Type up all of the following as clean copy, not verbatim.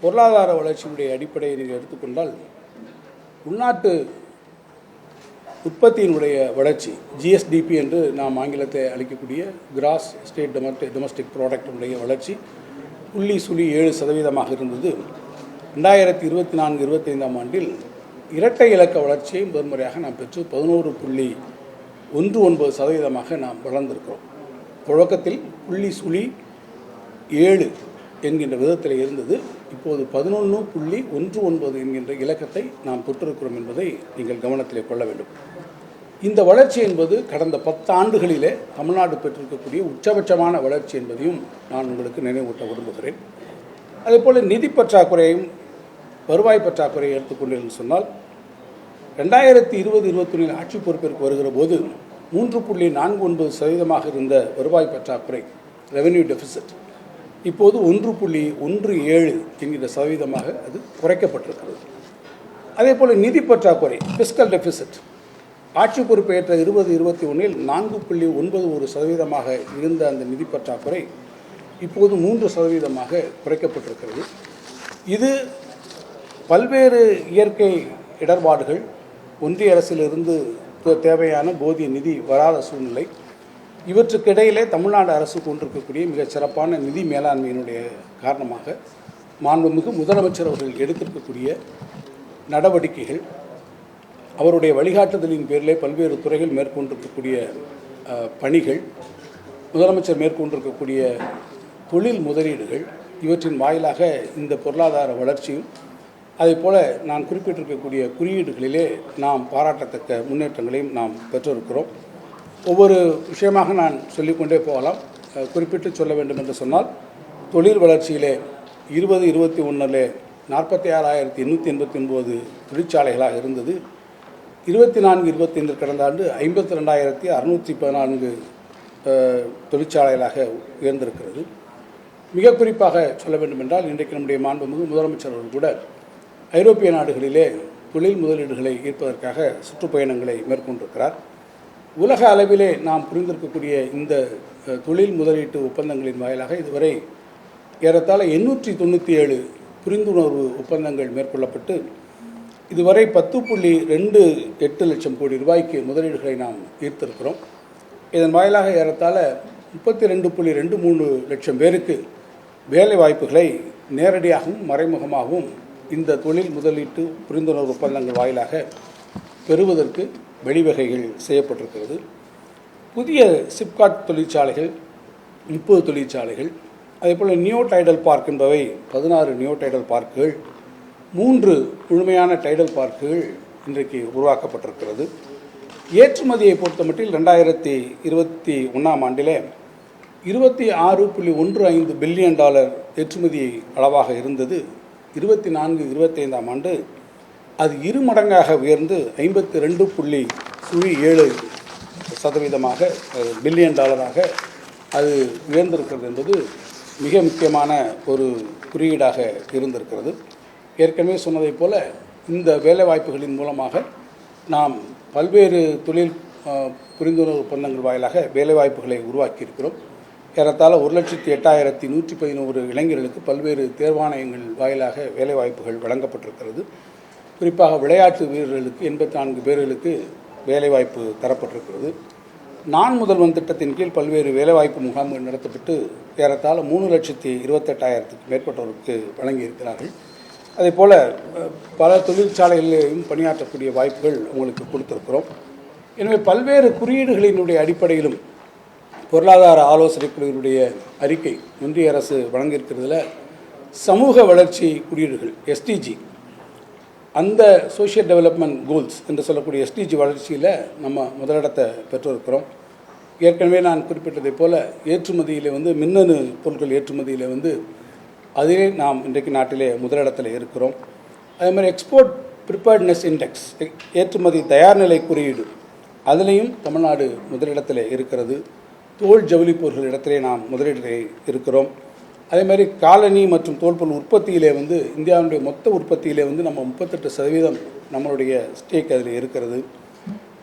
பொருளாதார வளர்ச்சியுடைய அடிப்படையை நீங்கள் எடுத்துக்கொண்டால் உள்நாட்டு உற்பத்தியினுடைய வளர்ச்சி ஜிஎஸ்டிபி என்று நாம் ஆங்கிலத்தை அளிக்கக்கூடிய கிராஸ் ஸ்டேட் டொமஸ்டிக் ப்ராடக்டினுடைய வளர்ச்சி 0.7% இருந்தது. 2024-25 ஆண்டில் இரட்டை இலக்க வளர்ச்சியை முதன்முறையாக நாம் பெற்று 11.19% நாம் வளர்ந்திருக்கிறோம். தொடக்கத்தில் 0.7 என்கின்ற விதத்தில் இருந்தது. இப்போது 11.19 என்கின்ற இலக்கத்தை நாம் தொட்டிருக்கிறோம் என்பதை நீங்கள் கவனத்தில் கொள்ள வேண்டும். இந்த வளர்ச்சி என்பது கடந்த 10 ஆண்டுகளிலே தமிழ்நாடு பெற்றிருக்கக்கூடிய உச்சபட்சமான வளர்ச்சி என்பதையும் நான் உங்களுக்கு நினைவூட்ட விரும்புகிறேன். அதேபோல் நிதி பற்றாக்குறையும் வருவாய் பற்றாக்குறையை எடுத்துக்கொண்டீர்கள் சொன்னால் 2020-21 ஆட்சி பொறுப்பிற்கு வருகிற போது 3.49% இருந்த வருவாய் பற்றாக்குறை ரெவென்யூ டெபிசிட் இப்போது 1.17 என்கிற சதவீதமாக அது குறைக்கப்பட்டிருக்கிறது. அதேபோல் நிதி பற்றாக்குறை ஃபிஸ்கல் டெபிசிட் ஆட்சி பொறுப்பேற்ற 2021 4.91% இருந்த அந்த நிதி பற்றாக்குறை இப்போது 3% குறைக்கப்பட்டிருக்கிறது. இது பல்வேறு இயற்கை இடர்பாடுகள், ஒன்றிய அரசிலிருந்து தேவையான போதிய நிதி வராத சூழ்நிலை, இவற்றுக்கிடையிலே தமிழ்நாடு அரசு கொண்டிருக்கக்கூடிய மிகச் சிறப்பான நிதி மேலாண்மையினுடைய காரணமாக மாண்புமிகு முதலமைச்சர் அவர்கள் எடுத்திருக்கக்கூடிய நடவடிக்கைகள், அவருடைய வழிகாட்டுதலின் பேரிலே பல்வேறு துறைகள் மேற்கொண்டிருக்கக்கூடிய பணிகள், முதலமைச்சர் மேற்கொண்டிருக்கக்கூடிய தொழில் முதலீடுகள், இவற்றின் வாயிலாக இந்த பொருளாதார வளர்ச்சியும் அதேபோல் நான் குறிப்பிட்டிருக்கக்கூடிய குறியீடுகளிலே நாம் பாராட்டத்தக்க முன்னேற்றங்களையும் நாம் பெற்றிருக்கிறோம். ஒவ்வொரு விஷயமாக நான் சொல்லிக்கொண்டே போகலாம். குறிப்பிட்டு சொல்ல வேண்டும் என்று சொன்னால், தொழில் வளர்ச்சியிலே 2021 46,889 தொழிற்சாலைகளாக இருந்தது. 24-25 கடந்த ஆண்டு 52,614 தொழிற்சாலைகளாக உயர்ந்திருக்கிறது. மிக குறிப்பாக சொல்ல வேண்டும் என்றால், இன்றைக்கு நம்முடைய மாண்புமிகு முதலமைச்சர் அவர்கள் கூட ஐரோப்பிய நாடுகளிலே தொழில் முதலீடுகளை ஈர்ப்பதற்காக சுற்றுப்பயணங்களை மேற்கொண்டிருக்கிறார். உலக அளவிலே நாம் புரிந்திருக்கக்கூடிய இந்த தொழில் முதலீட்டு ஒப்பந்தங்களின் வாயிலாக இதுவரை ஏறத்தாழ 897 புரிந்துணர்வு ஒப்பந்தங்கள் மேற்கொள்ளப்பட்டு இதுவரை 10.28 லட்சம் கோடி ரூபாய்க்கு முதலீடுகளை நாம் ஈர்த்திருக்கிறோம். இதன் வாயிலாக ஏறத்தாழ 32.23 லட்சம் பேருக்கு வேலை வாய்ப்புகளை நேரடியாகவும் மறைமுகமாகவும் இந்த தொழில் முதலீட்டு புரிந்துணர்வு ஒப்பந்தங்கள் வாயிலாக பெறுவதற்கு வழிவகைகள் செய்யப்பட்டிருக்கிறது. புதிய சிப்காட் தொழிற்சாலைகள் 30 தொழிற்சாலைகள், அதேபோல் நியோ டைடல் பார்க் என்பவை 16 நியோ டைடல் பார்க்குகள், 3 முழுமையான டைடல் பார்க்குகள் இன்றைக்கு உருவாக்கப்பட்டிருக்கிறது. ஏற்றுமதியை பொறுத்தமட்டில் 2021 ஆண்டிலே $26.15 பில்லியன் ஏற்றுமதி அளவாக இருந்தது. 24-25 ஆண்டு அது 2 மடங்காக உயர்ந்து 52.07% பில்லியன் டாலராக அது உயர்ந்திருக்கிறது என்பது மிக முக்கியமான ஒரு குறியீடாக இருந்திருக்கிறது. ஏற்கனவே சொன்னதைப் போல இந்த வேலைவாய்ப்புகளின் மூலமாக நாம் பல்வேறு தொழில் புரிந்துணர்வு ஒப்பந்தங்கள் வாயிலாக வேலைவாய்ப்புகளை உருவாக்கியிருக்கிறோம். ஏறத்தாழ 1,08,111 இளைஞர்களுக்கு பல்வேறு தேர்வாணையங்கள் வாயிலாக வேலைவாய்ப்புகள் வழங்கப்பட்டிருக்கிறது. குறிப்பாக விளையாட்டு வீரர்களுக்கு 84 பேர்களுக்கு வேலைவாய்ப்பு தரப்பட்டிருக்கிறது. நான் முதல்வன் திட்டத்தின் கீழ் பல்வேறு வேலைவாய்ப்பு முகாம்கள் நடத்தப்பட்டு ஏறத்தாழ 3,28,000 மேற்பட்டோருக்கு வழங்கியிருக்கிறார்கள். அதேபோல் பல தொழிற்சாலைகளிலும் பணியாற்றக்கூடிய வாய்ப்புகள் உங்களுக்கு கொடுத்திருக்கிறோம். எனவே பல்வேறு குறியீடுகளினுடைய அடிப்படையிலும் பொருளாதார ஆலோசனை குழுவினுடைய அறிக்கை ஒன்றிய அரசு வழங்கியிருக்கிறதுல சமூக வளர்ச்சி குறியீடுகள் எஸ்டிஜி, அந்த சோஷியல் டெவலப்மெண்ட் கோல்ஸ் என்று சொல்லக்கூடிய எஸ்டிஜி வளர்ச்சியில் நம்ம முதலிடத்தை பெற்றிருக்கிறோம். ஏற்கனவே நான் குறிப்பிட்டதைப் போல் ஏற்றுமதியில் மின்னணு பொருட்கள் ஏற்றுமதியில் அதிலே நாம் இன்றைக்கு நாட்டிலே முதலிடத்தில் இருக்கிறோம். அதே மாதிரி எக்ஸ்போர்ட் ப்ரிப்பேர்ட்னஸ் இண்டெக்ஸ், ஏற்றுமதி தயார்நிலை குறியீடு, அதிலையும் தமிழ்நாடு முதலிடத்தில் இருக்கிறது. தோல் ஜவுளி பொருட்கள் இடத்திலே நாம் முதலிடத்தில் இருக்கிறோம். அதே மாதிரி காலணி மற்றும் தோல் பொருள் உற்பத்தியிலே இந்தியாவுடைய மொத்த உற்பத்தியிலே நம்ம 38% நம்மளுடைய ஸ்டேக் அதில் இருக்கிறது.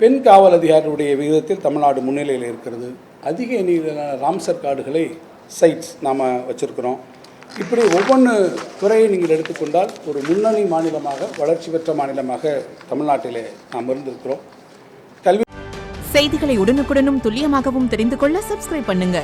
பெண் காவல் அதிகாரிகளுடைய விகிதத்தில் தமிழ்நாடு முன்னிலையில் இருக்கிறது. அதிக எண்ணிக்கையிலான ராம்சர் கார்டுகளை சைட்ஸ் நாம் வச்சுருக்கிறோம். இப்படி ஒவ்வொன்று துறையை நீங்கள் எடுத்துக்கொண்டால் ஒரு முன்னணி மாநிலமாக, வளர்ச்சி பெற்ற மாநிலமாக தமிழ்நாட்டிலே நாம் இருந்திருக்கிறோம். செய்திகளை உடனுக்குடனும் துல்லியமாகவும் தெரிந்து கொள்ள சப்ஸ்கிரைப் பண்ணுங்க.